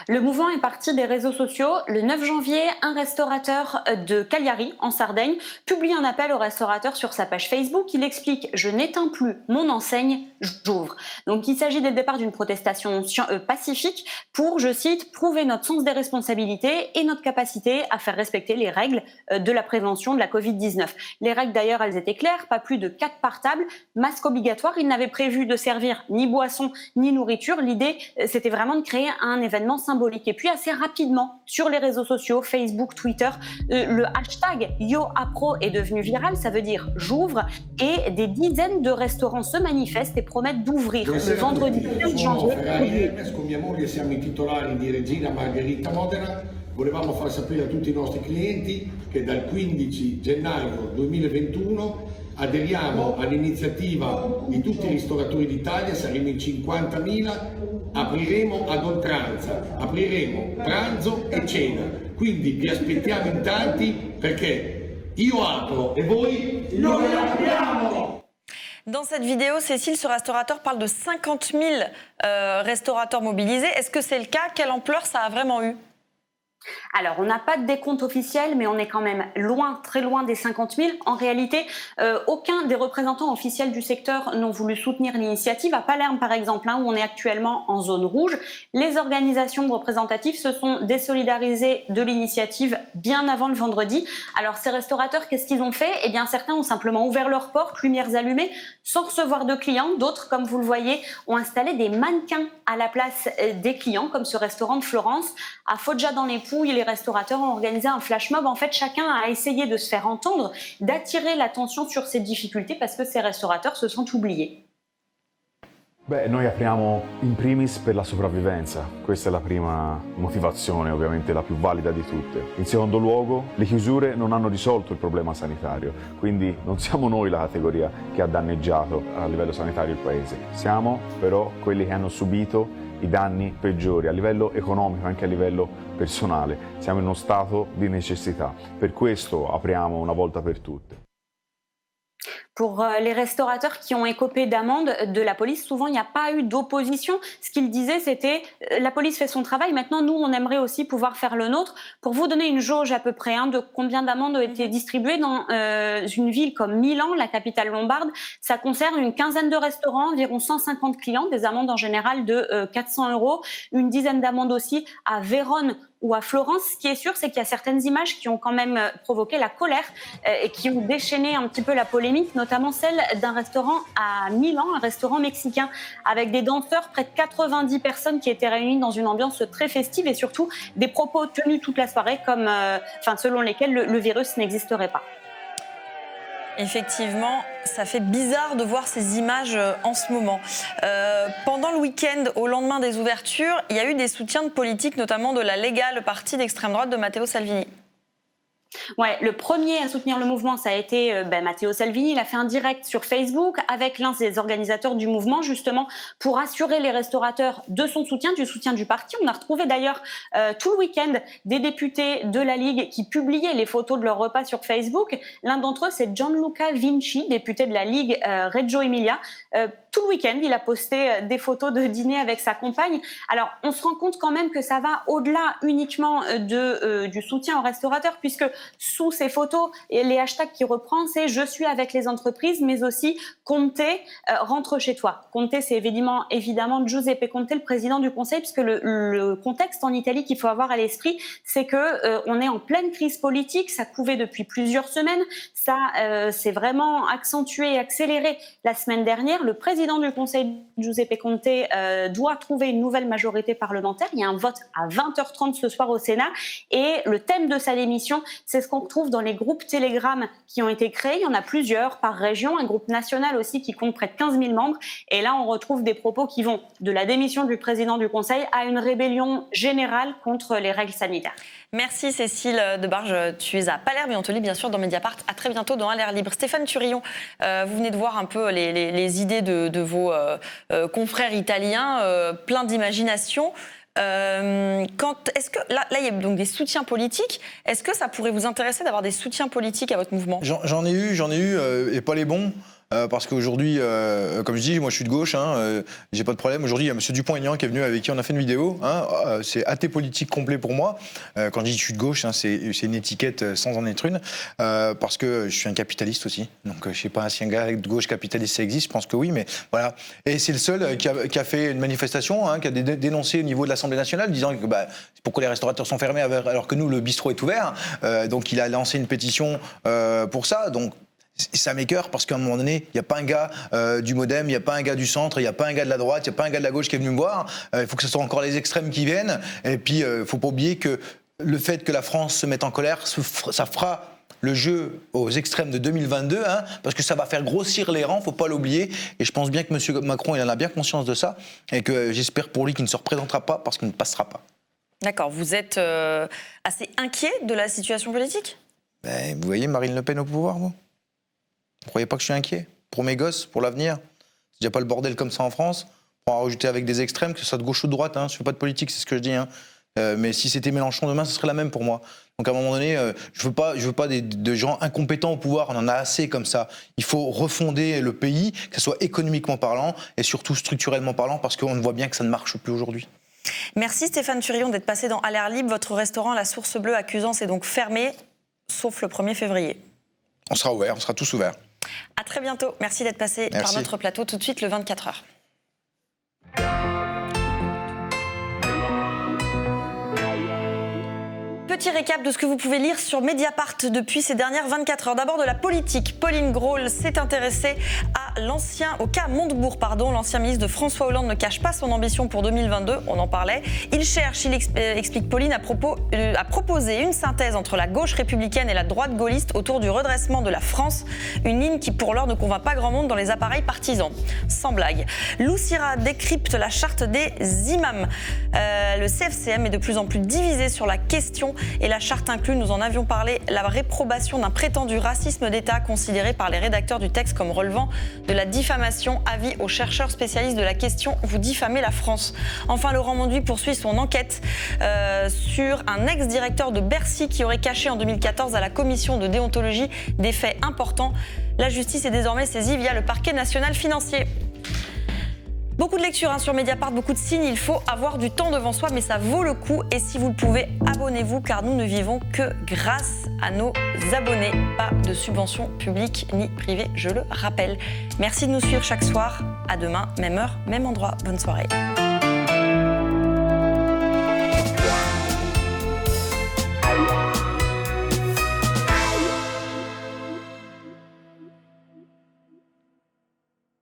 Le mouvement est parti des réseaux sociaux. Le 9 janvier, un restaurateur de Cagliari, en Sardaigne, publie un appel aux restaurateurs sur sa page Facebook. Il explique « Je n'éteins plus mon enseigne, j'ouvre ». Donc il s'agit dès le départ d'une protestation pacifique pour, je cite, « prouver notre sens des responsabilités et notre capacité à faire respecter les règles de la prévention de la Covid-19 ». Les règles d'ailleurs, elles étaient claires, pas plus de 4 par table, masque obligatoire. Il n'avait prévu de servir ni boisson ni nourriture. L'idée, c'était vraiment de créer un événement symbolique. Et puis assez rapidement, sur les réseaux sociaux, Facebook, Twitter, le hashtag YoApro est devenu viral, ça veut dire j'ouvre, et des dizaines de restaurants se manifestent et promettent d'ouvrir le vendredi 15 janvier. Con mia moglie siamo i titolari di Regina Margherita Modena. Volevamo far sapere a tutti i nostri clienti che dal 15 gennaio 2021 aderiamo all'iniziativa di tutti i ristoratori d'Italia, saremo in 50.000, apriremo ad oltranza, apriremo pranzo e cena, quindi vi aspettiamo in tanti perché io apro e voi non apriamo. Dans cette vidéo, Cécile, ce restaurateur parle de 50 000 restaurateurs mobilisés. Est-ce que c'est le cas ? Quelle ampleur ça a vraiment eu ? Alors, on n'a pas de décompte officiel, mais on est quand même loin, très loin des 50 000. En réalité, aucun des représentants officiels du secteur n'ont voulu soutenir l'initiative. À Palerme, par exemple, où on est actuellement en zone rouge, les organisations représentatives se sont désolidarisées de l'initiative bien avant le vendredi. Alors, ces restaurateurs, qu'est-ce qu'ils ont fait ? Eh bien, certains ont simplement ouvert leurs portes, lumières allumées, sans recevoir de clients. D'autres, comme vous le voyez, ont installé des mannequins à la place des clients, comme ce restaurant de Florence. À Foggia, dans les Pouilles, les restaurateurs ont organisé un flash mob. En fait, chacun a essayé de se faire entendre, d'attirer l'attention sur ces difficultés parce que ces restaurateurs se sentent oubliés. Noi apriamo in primis per la sopravvivenza, questa è la prima motivazione, ovviamente la più valida di tutte. In secondo luogo, le chiusure non hanno risolto il problema sanitario, quindi non siamo noi la categoria che ha danneggiato a livello sanitario il paese, siamo però quelli che hanno subito i danni peggiori a livello economico e anche a livello personale. Siamo in uno stato di necessità, per questo apriamo una volta per tutte. Pour les restaurateurs qui ont écopé d'amendes de la police, souvent il n'y a pas eu d'opposition. Ce qu'ils disaient, c'était la police fait son travail, maintenant nous on aimerait aussi pouvoir faire le nôtre. Pour vous donner une jauge à peu près de combien d'amendes ont été distribuées dans une ville comme Milan, la capitale lombarde, ça concerne une quinzaine de restaurants, environ 150 clients, des amendes en général de 400 €, une dizaine d'amendes aussi à Vérone ou à Florence. Ce qui est sûr, c'est qu'il y a certaines images qui ont quand même provoqué la colère et qui ont déchaîné un petit peu la polémique, notamment celle d'un restaurant à Milan, un restaurant mexicain, avec des danseurs, près de 90 personnes qui étaient réunies dans une ambiance très festive et surtout des propos tenus toute la soirée comme, selon lesquels le virus n'existerait pas. Effectivement, ça fait bizarre de voir ces images en ce moment. Pendant le week-end, au lendemain des ouvertures, il y a eu des soutiens de politiques, notamment de la Lega, le parti d'extrême droite de Matteo Salvini. Ouais, le premier à soutenir le mouvement, ça a été Matteo Salvini. Il a fait un direct sur Facebook avec l'un des organisateurs du mouvement, justement, pour assurer les restaurateurs de son soutien, du soutien du parti. On a retrouvé d'ailleurs tout le week-end des députés de la Ligue qui publiaient les photos de leurs repas sur Facebook. L'un d'entre eux, c'est Gianluca Vinci, député de la Ligue Reggio Emilia. Tout le week-end, il a posté des photos de dîner avec sa compagne. Alors, on se rend compte quand même que ça va au-delà uniquement du soutien aux restaurateurs, puisque sous ces photos, et les hashtags qu'il reprend, c'est « Je suis avec les entreprises », mais aussi « Conte, rentre chez toi ». Conte, c'est évidemment Giuseppe Conte, le président du Conseil, puisque le contexte en Italie qu'il faut avoir à l'esprit, c'est qu'on est en pleine crise politique, ça couvait depuis plusieurs semaines, ça s'est vraiment accentué et accéléré la semaine dernière. Le président du Conseil, Giuseppe Conte, doit trouver une nouvelle majorité parlementaire. Il y a un vote à 20h30 ce soir au Sénat et le thème de sa démission, C'est ce qu'on retrouve dans les groupes Telegram qui ont été créés. Il y en a plusieurs par région, un groupe national aussi qui compte près de 15 000 membres. Et là, on retrouve des propos qui vont de la démission du président du Conseil à une rébellion générale contre les règles sanitaires. Merci Cécile Debarge, tu es à Palerme et on te lit bien sûr dans Mediapart. À très bientôt dans À l'air libre. Stéphane Thurillon, vous venez de voir un peu les idées de vos confrères italiens, plein d'imagination. Est-ce que là, il y a donc des soutiens politiques. Est-ce que ça pourrait vous intéresser d'avoir des soutiens politiques à votre mouvement ? J'en ai eu, et pas les bons. Parce qu'aujourd'hui, comme je dis, moi je suis de gauche, j'ai pas de problème. Aujourd'hui, il y a M. Dupont-Aignan qui est venu, avec qui on a fait une vidéo. C'est athée politique complet pour moi. Quand je dis que je suis de gauche, c'est une étiquette sans en être une. Parce que je suis un capitaliste aussi. Donc je sais pas si un gars de gauche capitaliste ça existe, je pense que oui, mais voilà. Et c'est le seul qui a fait une manifestation, qui a dénoncé au niveau de l'Assemblée nationale, disant que pourquoi les restaurateurs sont fermés alors que nous, le bistrot est ouvert. Donc il a lancé une pétition pour ça. Donc ça m'écœure parce qu'à un moment donné, il n'y a pas un gars du Modem, il n'y a pas un gars du centre, il n'y a pas un gars de la droite, il n'y a pas un gars de la gauche qui est venu me voir. Il faut que ce soit encore les extrêmes qui viennent. Et puis, il ne faut pas oublier que le fait que la France se mette en colère, ça fera le jeu aux extrêmes de 2022, parce que ça va faire grossir les rangs, il ne faut pas l'oublier. Et je pense bien que M. Macron, il en a bien conscience de ça. Et que j'espère pour lui qu'il ne se représentera pas parce qu'il ne passera pas. D'accord. Vous êtes assez inquiet de la situation politique ? Vous voyez Marine Le Pen au pouvoir, vous ? Vous croyez pas que je suis inquiet pour mes gosses, pour l'avenir ? C'est déjà pas le bordel comme ça en France. On va rajouter avec des extrêmes, que ce soit de gauche ou de droite. Je fais pas de politique, c'est ce que je dis. Mais si c'était Mélenchon demain, ce serait la même pour moi. Donc à un moment donné, je veux pas de gens incompétents au pouvoir. On en a assez comme ça. Il faut refonder le pays, que ce soit économiquement parlant et surtout structurellement parlant, parce qu'on voit bien que ça ne marche plus aujourd'hui. Merci Stéphane Thurillon d'être passé dans À l'air libre. Votre restaurant La Source Bleue à Cusances est donc fermé, sauf le 1er février. On sera ouvert, on sera tous ouverts. À très bientôt. Merci d'être passé par notre plateau. Tout de suite, le 24 heures. Petit récap de ce que vous pouvez lire sur Mediapart depuis ces dernières 24 heures. D'abord de la politique. Pauline Grohl s'est intéressée au cas Montebourg. L'ancien ministre de François Hollande ne cache pas son ambition pour 2022. On en parlait. Il explique Pauline, a proposé une synthèse entre la gauche républicaine et la droite gaulliste autour du redressement de la France. Une ligne qui, pour l'heure, ne convainc pas grand monde dans les appareils partisans. Sans blague. Lou Sira décrypte la charte des imams. Le CFCM est de plus en plus divisé sur la question. Et la charte inclut, nous en avions parlé, la réprobation d'un prétendu racisme d'État considéré par les rédacteurs du texte comme relevant de la diffamation. Avis aux chercheurs spécialistes de la question, vous diffamez la France. Enfin, Laurent Mauduit poursuit son enquête sur un ex-directeur de Bercy qui aurait caché en 2014 à la commission de déontologie des faits importants. La justice est désormais saisie via le parquet national financier. Beaucoup de lectures sur Mediapart, beaucoup de signes. Il faut avoir du temps devant soi, mais ça vaut le coup. Et si vous le pouvez, abonnez-vous, car nous ne vivons que grâce à nos abonnés. Pas de subventions publiques ni privées, je le rappelle. Merci de nous suivre chaque soir. À demain, même heure, même endroit. Bonne soirée.